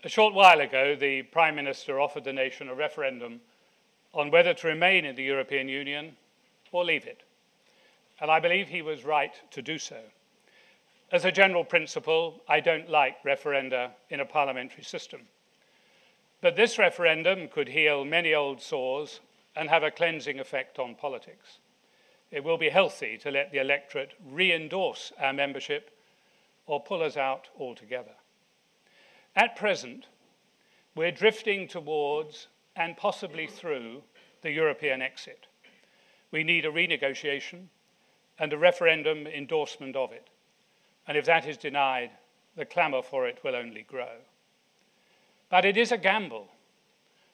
A short while ago, the Prime Minister offered the nation a referendum on whether to remain in the European Union or leave it. And I believe he was right to do so. As a general principle, I don't like referenda in a parliamentary system. But this referendum could heal many old sores and have a cleansing effect on politics. It will be healthy to let the electorate re-endorse our membership or pull us out altogether. At present, we're drifting towards and possibly through the European exit. We need a renegotiation and a referendum endorsement of it. And if that is denied, the clamour for it will only grow. But it is a gamble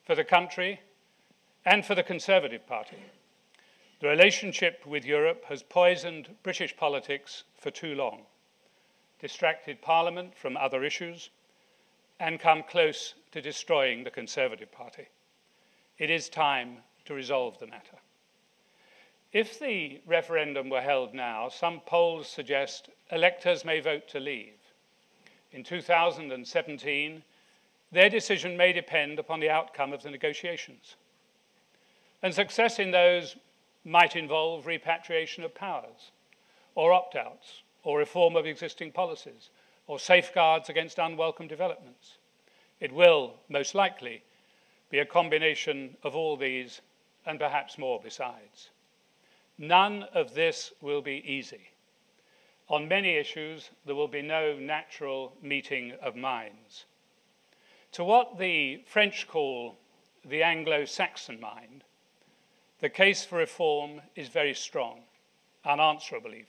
for the country and for the Conservative Party. The relationship with Europe has poisoned British politics for too long, distracted Parliament from other issues, and come close to destroying the Conservative Party. It is time to resolve the matter. If the referendum were held now, some polls suggest electors may vote to leave. In 2017, their decision may depend upon the outcome of the negotiations. And success in those might involve repatriation of powers, or opt-outs, or reform of existing policies, or safeguards against unwelcome developments. It will, most likely, be a combination of all these and perhaps more besides. None of this will be easy. On many issues, there will be no natural meeting of minds. To what the French call the Anglo-Saxon mind, the case for reform is very strong, unanswerable even.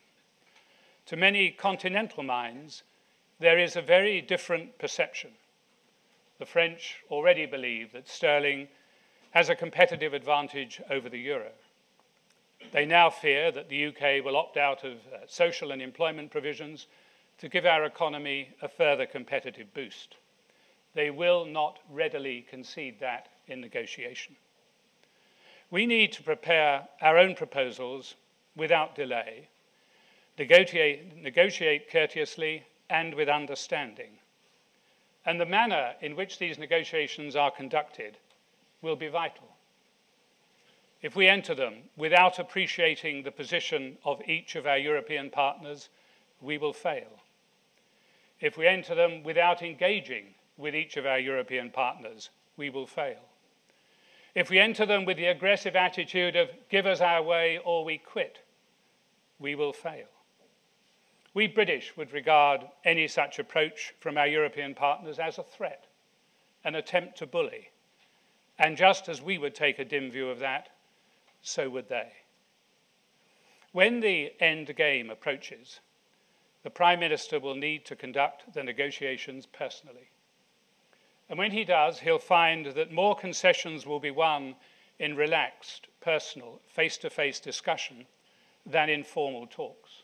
To many continental minds, there is a very different perception. The French already believe that sterling has a competitive advantage over the euro. They now fear that the UK will opt out of social and employment provisions to give our economy a further competitive boost. They will not readily concede that in negotiation. We need to prepare our own proposals without delay, negotiate courteously and with understanding. And the manner in which these negotiations are conducted will be vital. If we enter them without appreciating the position of each of our European partners, we will fail. If we enter them without engaging with each of our European partners, we will fail. If we enter them with the aggressive attitude of give us our way or we quit, we will fail. We British would regard any such approach from our European partners as a threat, an attempt to bully. And just as we would take a dim view of that, so would they. When the end game approaches, the Prime Minister will need to conduct the negotiations personally. And when he does, he'll find that more concessions will be won in relaxed, personal, face-to-face discussion than in formal talks.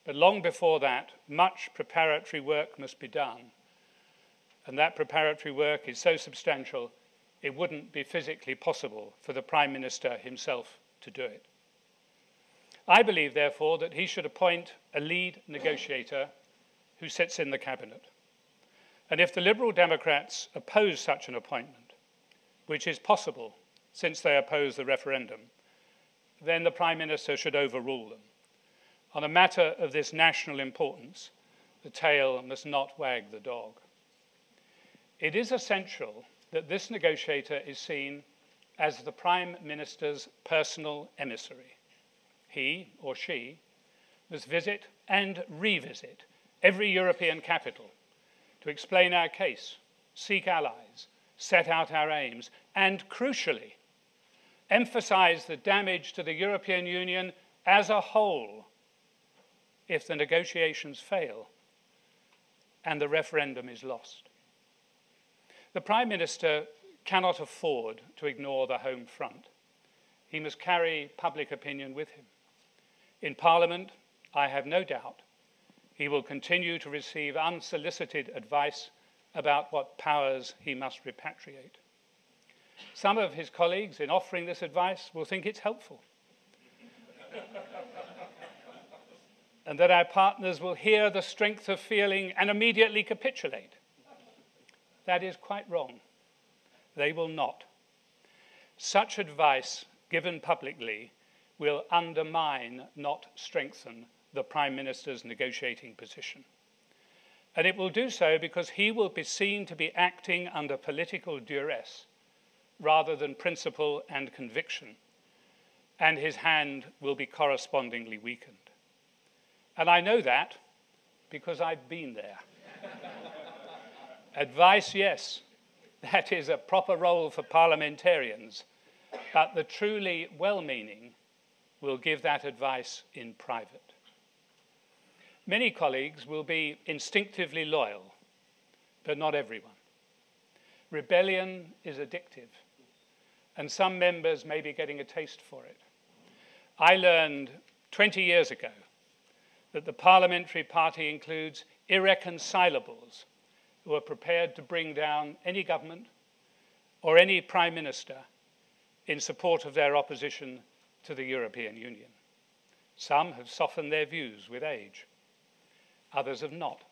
But long before that, much preparatory work must be done. And that preparatory work is so substantial, it wouldn't be physically possible for the Prime Minister himself to do it. I believe, therefore, that he should appoint a lead negotiator who sits in the Cabinet. And if the Liberal Democrats oppose such an appointment, which is possible since they oppose the referendum, then the Prime Minister should overrule them. On a matter of this national importance, the tail must not wag the dog. It is essential that this negotiator is seen as the Prime Minister's personal emissary. He or she must visit and revisit every European capital to explain our case, seek allies, set out our aims, and crucially, emphasize the damage to the European Union as a whole if the negotiations fail and the referendum is lost. The Prime Minister cannot afford to ignore the home front. He must carry public opinion with him. In Parliament, I have no doubt, he will continue to receive unsolicited advice about what powers he must repatriate. Some of his colleagues, in offering this advice, will think it's helpful. And that our partners will hear the strength of feeling and immediately capitulate. That is quite wrong. They will not. Such advice given publicly will undermine, not strengthen, the Prime Minister's negotiating position. And it will do so because he will be seen to be acting under political duress rather than principle and conviction, and his hand will be correspondingly weakened. And I know that because I've been there. Advice, yes, that is a proper role for parliamentarians, but the truly well-meaning will give that advice in private. Many colleagues will be instinctively loyal, but not everyone. Rebellion is addictive, and some members may be getting a taste for it. I learned 20 years ago that the parliamentary party includes irreconcilables who are prepared to bring down any government or any prime minister in support of their opposition to the European Union. Some have softened their views with age. Others have not.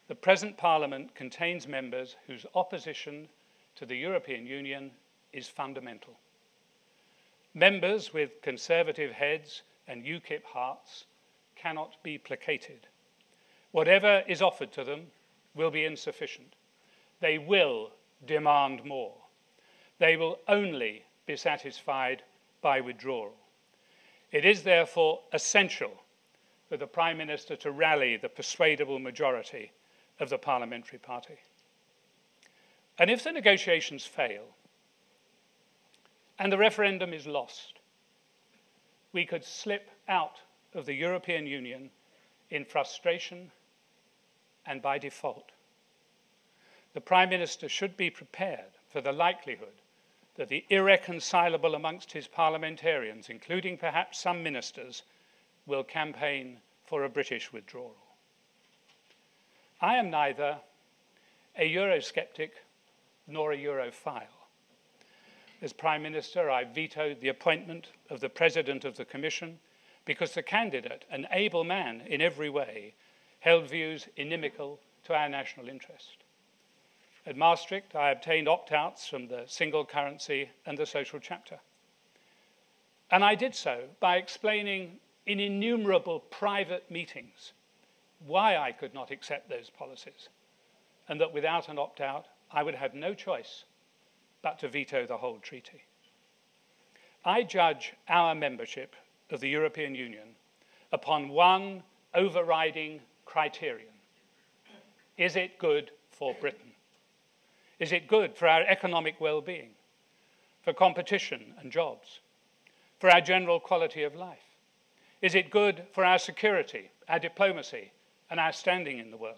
The present Parliament contains members whose opposition to the European Union is fundamental. Members with Conservative heads and UKIP hearts cannot be placated. Whatever is offered to them will be insufficient. They will demand more. They will only be satisfied by withdrawal. It is therefore essential for the Prime Minister to rally the persuadable majority of the parliamentary party. And if the negotiations fail and the referendum is lost, we could slip out of the European Union in frustration and by default. The Prime Minister should be prepared for the likelihood that the irreconcilable amongst his parliamentarians, including perhaps some ministers, will campaign for a British withdrawal. I am neither a Eurosceptic nor a Europhile. As Prime Minister, I vetoed the appointment of the President of the Commission because the candidate, an able man in every way, held views inimical to our national interest. At Maastricht, I obtained opt-outs from the single currency and the social chapter. And I did so by explaining in innumerable private meetings why I could not accept those policies, and that without an opt-out, I would have no choice but to veto the whole treaty. I judge our membership of the European Union upon one overriding criterion. Is it good for Britain? Is it good for our economic well-being, for competition and jobs, for our general quality of life? Is it good for our security, our diplomacy, and our standing in the world?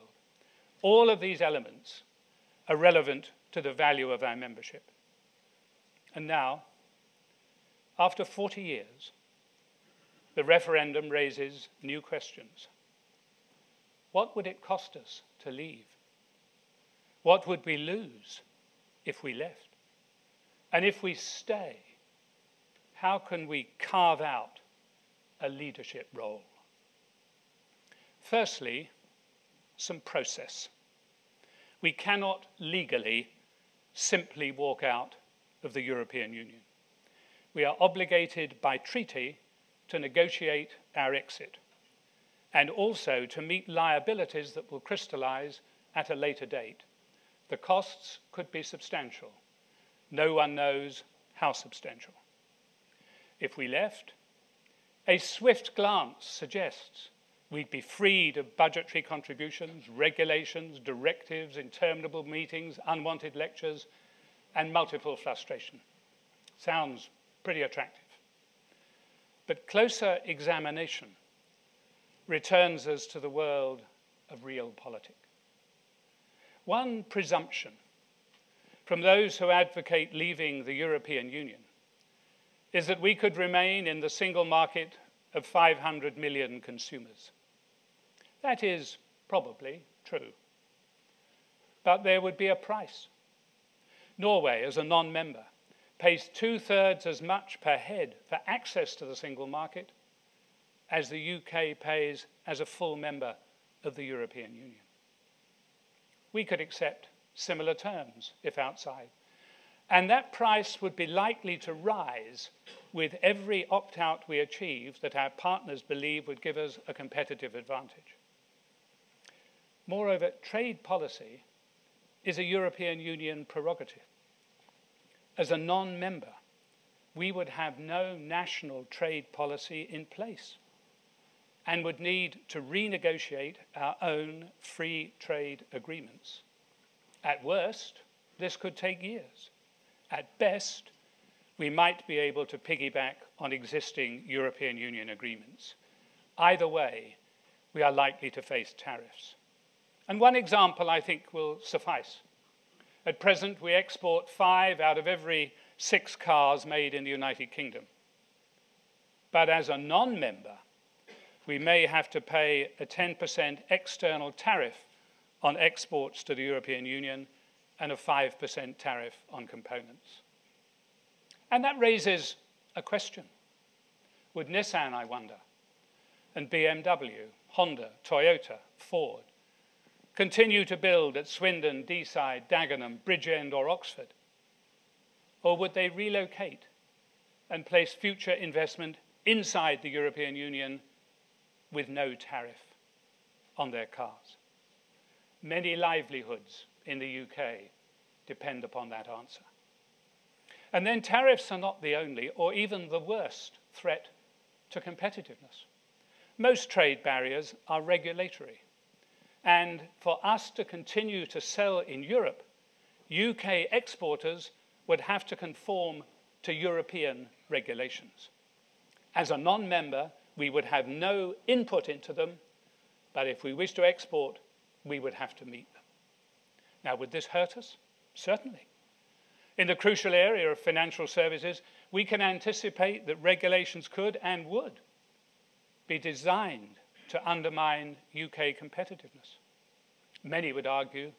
All of these elements are relevant to the value of our membership. And now, after 40 years, the referendum raises new questions. What would it cost us to leave? What would we lose if we left? And if we stay, how can we carve out a leadership role? Firstly, some process. We cannot legally simply walk out of the European Union. We are obligated by treaty to negotiate our exit and also to meet liabilities that will crystallize at a later date. The costs could be substantial. No one knows how substantial. If we left, a swift glance suggests we'd be freed of budgetary contributions, regulations, directives, interminable meetings, unwanted lectures, and multiple frustration. Sounds pretty attractive. But closer examination returns us to the world of real politics. One presumption from those who advocate leaving the European Union is that we could remain in the single market of 500 million consumers. That is probably true. But there would be a price. Norway, as a non-member, pays 2/3 as much per head for access to the single market as the UK pays as a full member of the European Union. We could accept similar terms if outside. And that price would be likely to rise with every opt-out we achieve that our partners believe would give us a competitive advantage. Moreover, trade policy is a European Union prerogative. As a non-member, we would have no national trade policy in place and would need to renegotiate our own free trade agreements. At worst, this could take years. At best, we might be able to piggyback on existing European Union agreements. Either way, we are likely to face tariffs. And one example, I think, will suffice. At present, we export 5 out of every 6 cars made in the United Kingdom. But as a non-member, we may have to pay a 10% external tariff on exports to the European Union and a 5% tariff on components. And that raises a question. Would Nissan, I wonder, and BMW, Honda, Toyota, Ford, continue to build at Swindon, Deeside, Dagenham, Bridgend or Oxford? Or would they relocate and place future investment inside the European Union with no tariff on their cars? Many livelihoods in the UK depend upon that answer. And then tariffs are not the only or even the worst threat to competitiveness. Most trade barriers are regulatory. And for us to continue to sell in Europe, UK exporters would have to conform to European regulations. As a non-member, we would have no input into them, but if we wish to export, we would have to meet them. Now, would this hurt us? Certainly. In the crucial area of financial services, we can anticipate that regulations could and would be designed to undermine UK competitiveness. Many would argue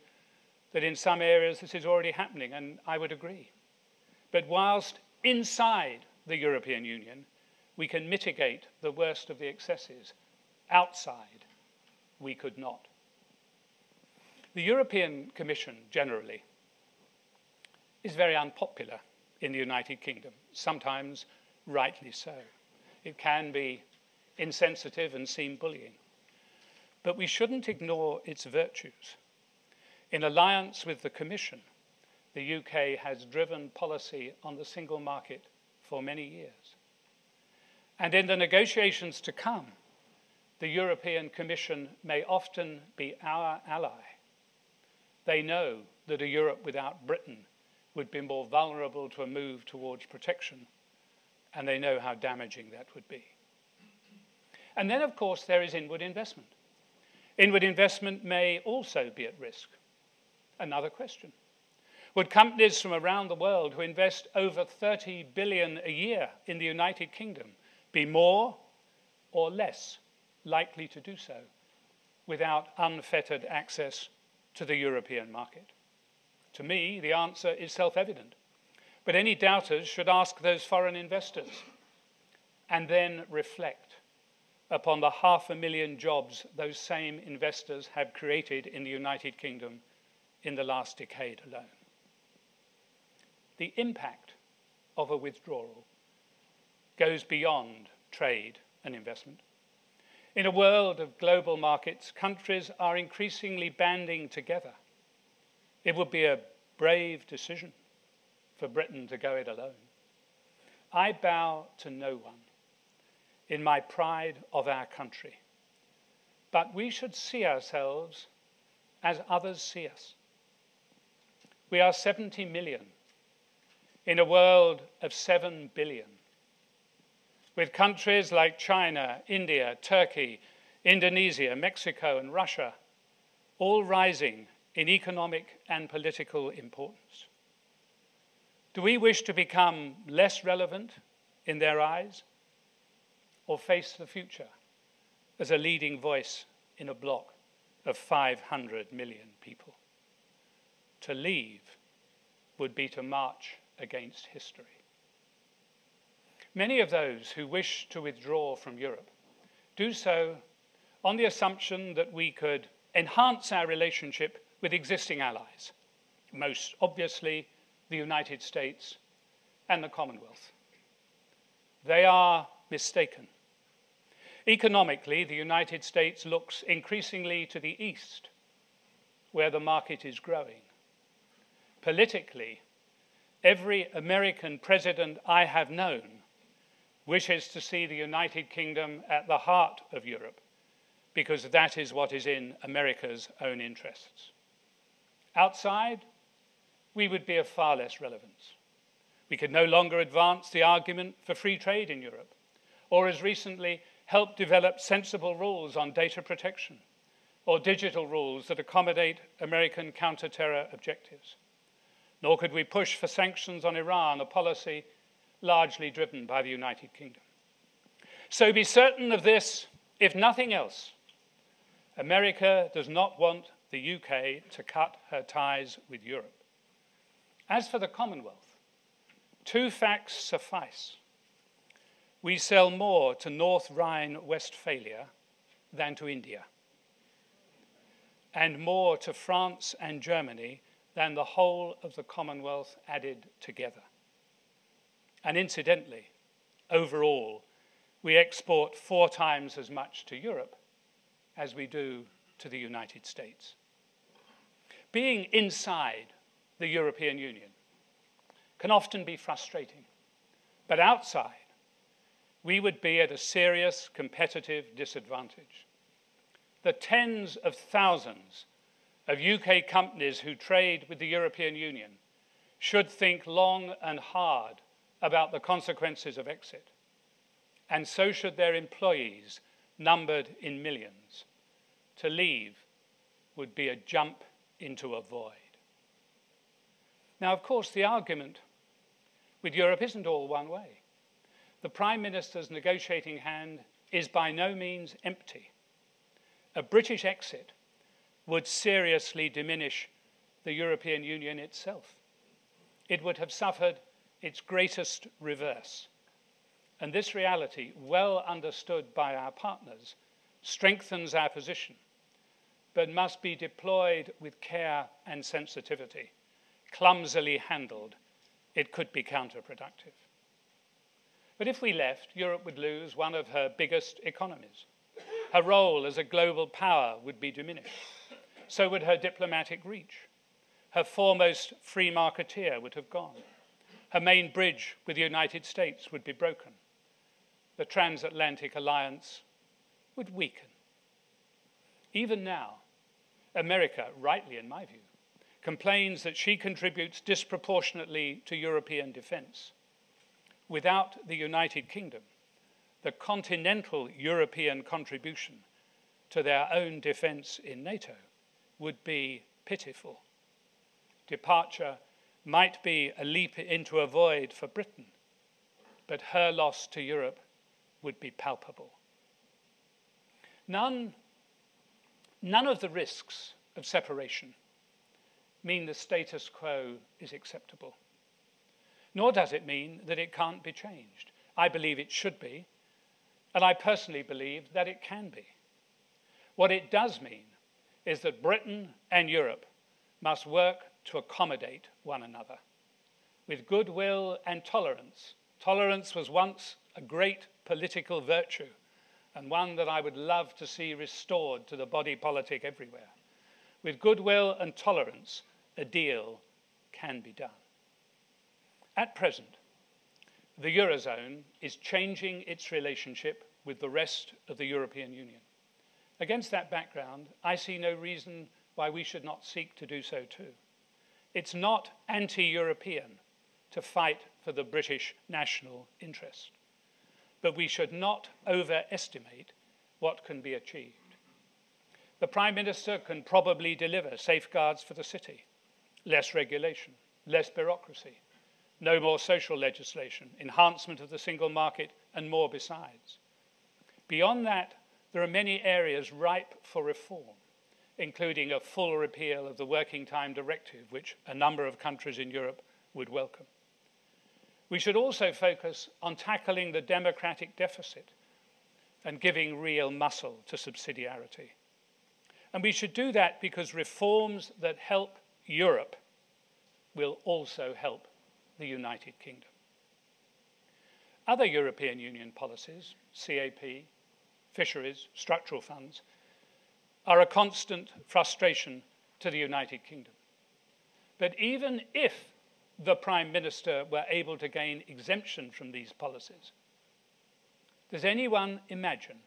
that in some areas this is already happening, and I would agree. But whilst inside the European Union, we can mitigate the worst of the excesses, outside, we could not. The European Commission, generally, is very unpopular in the United Kingdom, sometimes rightly so. It can be insensitive and seem bullying. But we shouldn't ignore its virtues. In alliance with the Commission, the UK has driven policy on the single market for many years. And in the negotiations to come, the European Commission may often be our ally. They know that a Europe without Britain would be more vulnerable to a move towards protection, and they know how damaging that would be. And then, of course, there is inward investment. Inward investment may also be at risk. Another question. Would companies from around the world who invest over 30 billion a year in the United Kingdom be more or less likely to do so without unfettered access to the European market? To me, the answer is self-evident. But any doubters should ask those foreign investors and then reflect upon the 500,000 jobs those same investors have created in the United Kingdom in the last decade alone. The impact of a withdrawal goes beyond trade and investment. In a world of global markets, countries are increasingly banding together. It would be a brave decision for Britain to go it alone. I bow to no one in my pride of our country, but we should see ourselves as others see us. We are 70 million in a world of 7 billion, with countries like China, India, Turkey, Indonesia, Mexico, and Russia all rising in economic and political importance. Do we wish to become less relevant in their eyes, or face the future as a leading voice in a bloc of 500 million people? To leave would be to march against history. Many of those who wish to withdraw from Europe do so on the assumption that we could enhance our relationship with existing allies, most obviously the United States and the Commonwealth. They are mistaken. Economically, the United States looks increasingly to the east, where the market is growing. Politically, every American president I have known wishes to see the United Kingdom at the heart of Europe, because that is what is in America's own interests. Outside, we would be of far less relevance. We could no longer advance the argument for free trade in Europe, or as recently, help develop sensible rules on data protection, or digital rules that accommodate American counter-terror objectives. Nor could we push for sanctions on Iran, a policy largely driven by the United Kingdom. So be certain of this, if nothing else, America does not want the UK to cut her ties with Europe. As for the Commonwealth, two facts suffice. We sell more to North Rhine-Westphalia than to India, and more to France and Germany than the whole of the Commonwealth added together. And incidentally, overall, we export 4 times as much to Europe as we do to the United States. Being inside the European Union can often be frustrating, but outside, we would be at a serious competitive disadvantage. The tens of thousands of UK companies who trade with the European Union should think long and hard about the consequences of exit, and so should their employees, numbered in millions. To leave would be a jump into a void. Now, of course, the argument with Europe isn't all one way. The Prime Minister's negotiating hand is by no means empty. A British exit would seriously diminish the European Union itself. It would have suffered its greatest reverse. And this reality, well understood by our partners, strengthens our position, but must be deployed with care and sensitivity. Clumsily handled, it could be counterproductive. But if we left, Europe would lose one of her biggest economies. Her role as a global power would be diminished. So would her diplomatic reach. Her foremost free marketeer would have gone. Her main bridge with the United States would be broken. The transatlantic alliance would weaken. Even now, America, rightly in my view, complains that she contributes disproportionately to European defense. Without the United Kingdom, the continental European contribution to their own defense in NATO would be pitiful. Departure might be a leap into a void for Britain, but her loss to Europe would be palpable. None of the risks of separation mean the status quo is acceptable. Nor does it mean that it can't be changed. I believe it should be, and I personally believe that it can be. What it does mean is that Britain and Europe must work to accommodate one another with goodwill and tolerance. Tolerance was once a great political virtue and one that I would love to see restored to the body politic everywhere. With goodwill and tolerance, a deal can be done. At present, the Eurozone is changing its relationship with the rest of the European Union. Against that background, I see no reason why we should not seek to do so too. It's not anti-European to fight for the British national interest, but we should not overestimate what can be achieved. The Prime Minister can probably deliver safeguards for the city, less regulation, less bureaucracy, no more social legislation, enhancement of the single market, and more besides. Beyond that, there are many areas ripe for reform, including a full repeal of the Working Time Directive, which a number of countries in Europe would welcome. We should also focus on tackling the democratic deficit and giving real muscle to subsidiarity. And we should do that because reforms that help Europe will also help the United Kingdom. Other European Union policies, CAP, fisheries, structural funds, are a constant frustration to the United Kingdom. But even if the Prime Minister were able to gain exemption from these policies, does anyone imagine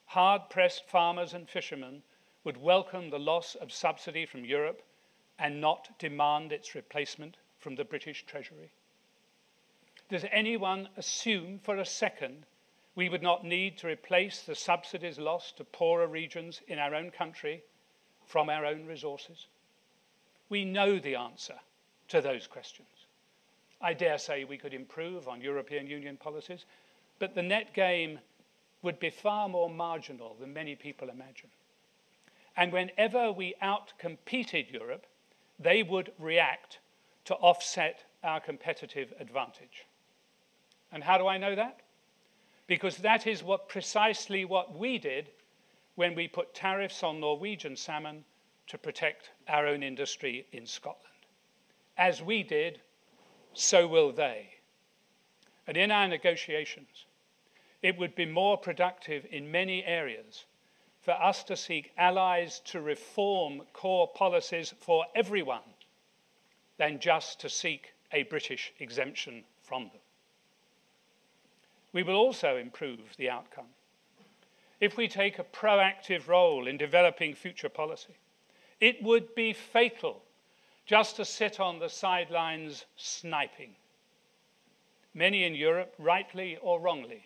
hard-pressed farmers and fishermen would welcome the loss of subsidy from Europe and not demand its replacement from the British Treasury? Does anyone assume for a second we would not need to replace the subsidies lost to poorer regions in our own country from our own resources? We know the answer to those questions. I dare say we could improve on European Union policies, but the net gain would be far more marginal than many people imagine. And whenever we outcompeted Europe, they would react to offset our competitive advantage. And how do I know that? Because that is precisely what we did when we put tariffs on Norwegian salmon to protect our own industry in Scotland. As we did, so will they. And in our negotiations, it would be more productive in many areas for us to seek allies to reform core policies for everyone than just to seek a British exemption from them. We will also improve the outcome if we take a proactive role in developing future policy. It would be fatal just to sit on the sidelines sniping. Many in Europe, rightly or wrongly,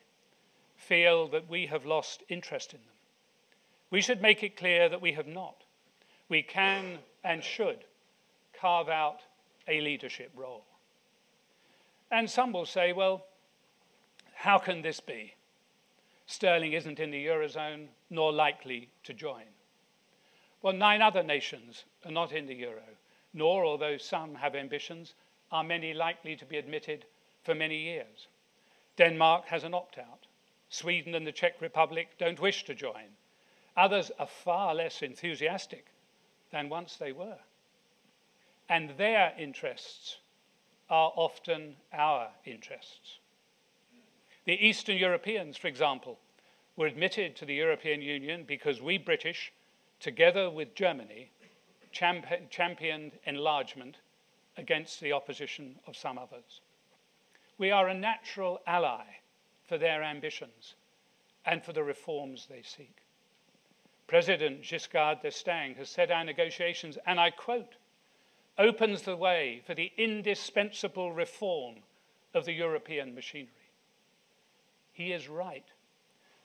feel that we have lost interest in them. We should make it clear that we have not. We can and should carve out a leadership role. And some will say, well, how can this be? Sterling isn't in the Eurozone, nor likely to join. Well, 9 other nations are not in the Euro, nor, although some have ambitions, are many likely to be admitted for many years. Denmark has an opt-out. Sweden and the Czech Republic don't wish to join. Others are far less enthusiastic than once they were. And their interests are often our interests. The Eastern Europeans, for example, were admitted to the European Union because we British, together with Germany, championed enlargement against the opposition of some others. We are a natural ally for their ambitions and for the reforms they seek. President Giscard d'Estaing has said our negotiations, and I quote, opens the way for the indispensable reform of the European machinery. He is right.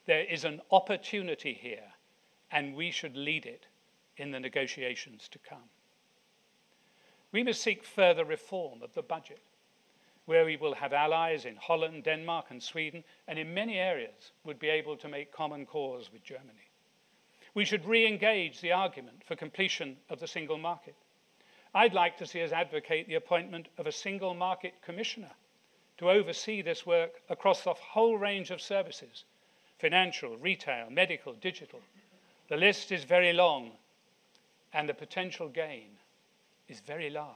There is an opportunity here, and we should lead it in the negotiations to come. We must seek further reform of the budget, where we will have allies in Holland, Denmark, and Sweden, and in many areas would be able to make common cause with Germany. We should re-engage the argument for completion of the single market. I'd like to see us advocate the appointment of a single market commissioner to oversee this work across the whole range of services: financial, retail, medical, digital. The list is very long, and the potential gain is very large.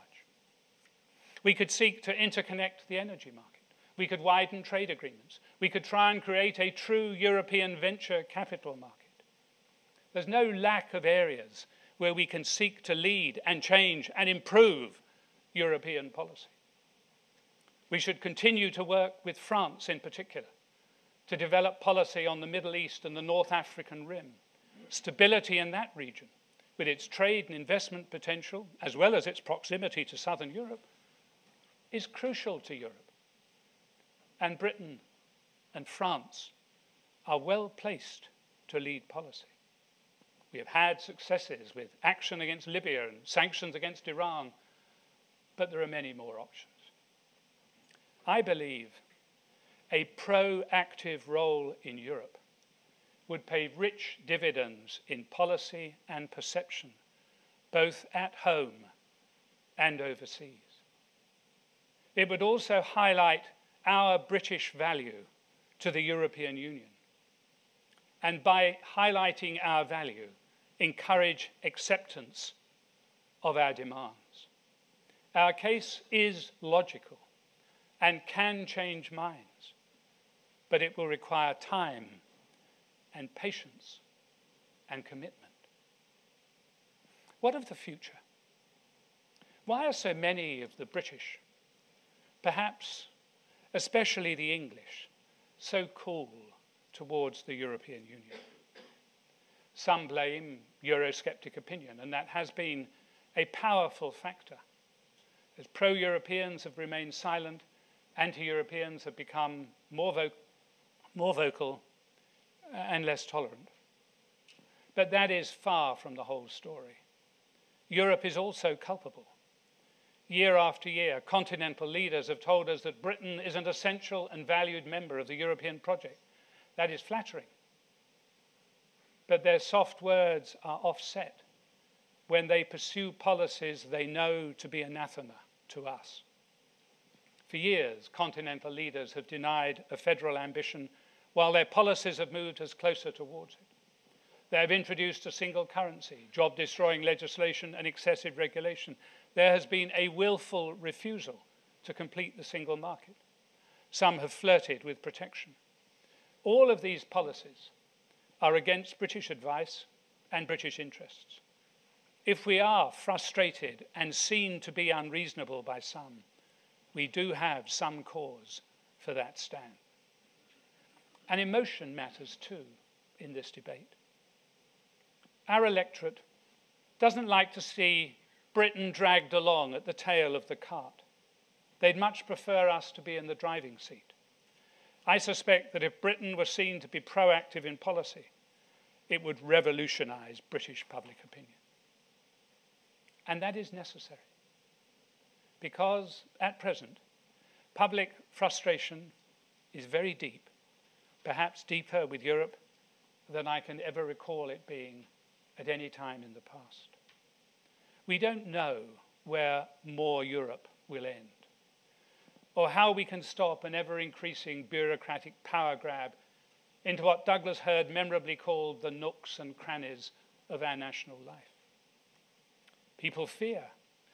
We could seek to interconnect the energy market. We could widen trade agreements. We could try and create a true European venture capital market. There's no lack of areas where we can seek to lead and change and improve European policy. We should continue to work with France in particular to develop policy on the Middle East and the North African Rim. Stability in that region, with its trade and investment potential, as well as its proximity to Southern Europe, is crucial to Europe. And Britain and France are well placed to lead policy. We have had successes with action against Libya and sanctions against Iran, but there are many more options. I believe a proactive role in Europe would pay rich dividends in policy and perception, both at home and overseas. It would also highlight our British value to the European Union, and by highlighting our value, encourage acceptance of our demands. Our case is logical and can change minds, but it will require time and patience and commitment. What of the future? Why are so many of the British, perhaps especially the English, so cool towards the European Union? Some blame Eurosceptic opinion, and that has been a powerful factor. As pro-Europeans have remained silent, anti-Europeans have become more vocal and less tolerant. But that is far from the whole story. Europe is also culpable. Year after year, continental leaders have told us that Britain is an essential and valued member of the European project. That is flattering. But their soft words are offset when they pursue policies they know to be anathema to us. For years, continental leaders have denied a federal ambition while their policies have moved us closer towards it. They have introduced a single currency, job-destroying legislation and excessive regulation. There has been a willful refusal to complete the single market. Some have flirted with protection. All of these policies are against British advice and British interests. If we are frustrated and seen to be unreasonable by some, we do have some cause for that stand. And emotion matters too in this debate. Our electorate doesn't like to see Britain dragged along at the tail of the cart. They'd much prefer us to be in the driving seat. I suspect that if Britain were seen to be proactive in policy, it would revolutionize British public opinion. And that is necessary, because at present, public frustration is very deep, perhaps deeper with Europe than I can ever recall it being at any time in the past. We don't know where more Europe will end, or how we can stop an ever-increasing bureaucratic power grab into what Douglas Hurd memorably called the nooks and crannies of our national life. People fear,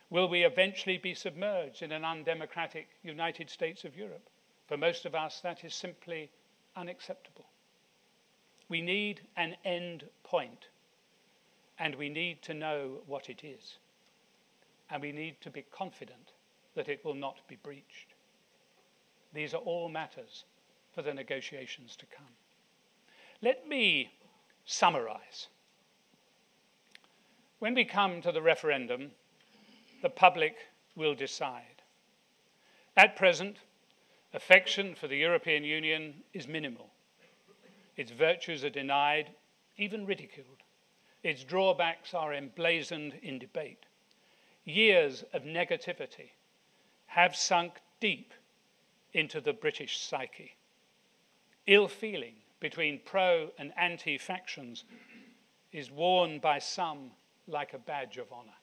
will we eventually be submerged in an undemocratic United States of Europe? For most of us, that is simply unacceptable. We need an end point, and we need to know what it is. And we need to be confident that it will not be breached. These are all matters for the negotiations to come. Let me summarize. When we come to the referendum, the public will decide. At present, affection for the European Union is minimal. Its virtues are denied, even ridiculed. Its drawbacks are emblazoned in debate. Years of negativity have sunk deep into the British psyche. Ill feeling between pro and anti factions is worn by some like a badge of honor.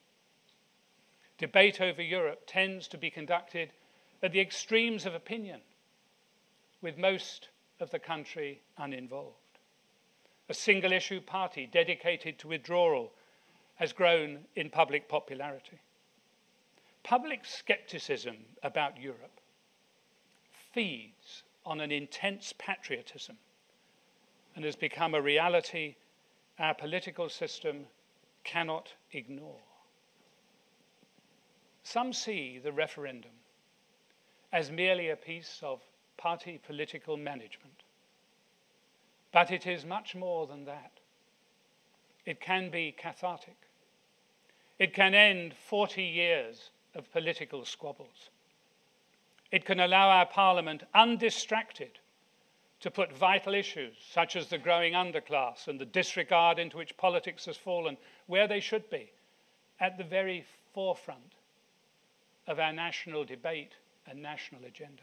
Debate over Europe tends to be conducted at the extremes of opinion, with most of the country uninvolved. A single-issue party dedicated to withdrawal has grown in public popularity. Public skepticism about Europe feeds on an intense patriotism and has become a reality our political system cannot ignore. Some see the referendum as merely a piece of party political management. But it is much more than that. It can be cathartic. It can end 40 years of political squabbles. It can allow our Parliament, undistracted, to put vital issues such as the growing underclass and the disregard into which politics has fallen where they should be, at the very forefront of our national debate and national agenda.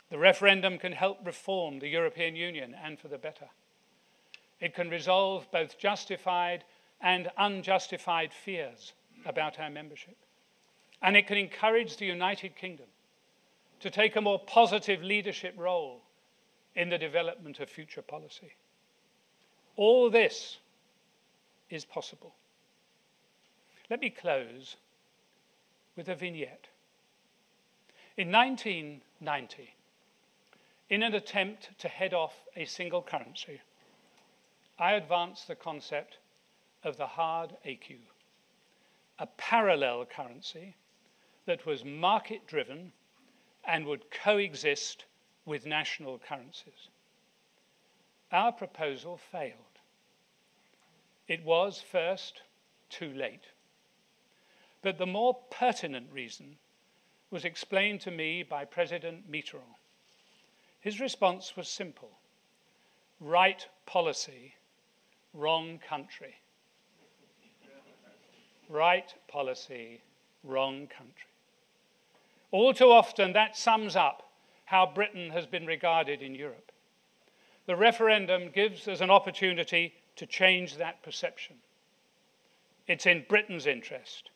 The referendum can help reform the European Union, and for the better. It can resolve both justified and unjustified fears about our membership. And it can encourage the United Kingdom to take a more positive leadership role in the development of future policy. All this is possible. Let me close with a vignette. In 1990, in an attempt to head off a single currency, I advanced the concept of the hard AQ, a parallel currency that was market-driven and would coexist with national currencies. Our proposal failed. It was, first, too late. But the more pertinent reason was explained to me by President Mitterrand. His response was simple: right policy, wrong country. Right policy, wrong country. All too often, that sums up how Britain has been regarded in Europe. The referendum gives us an opportunity to change that perception. It's in Britain's interest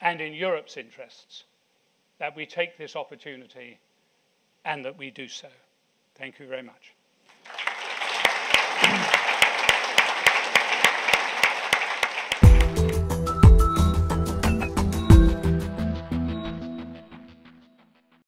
and in Europe's interests that we take this opportunity and that we do so. Thank you very much.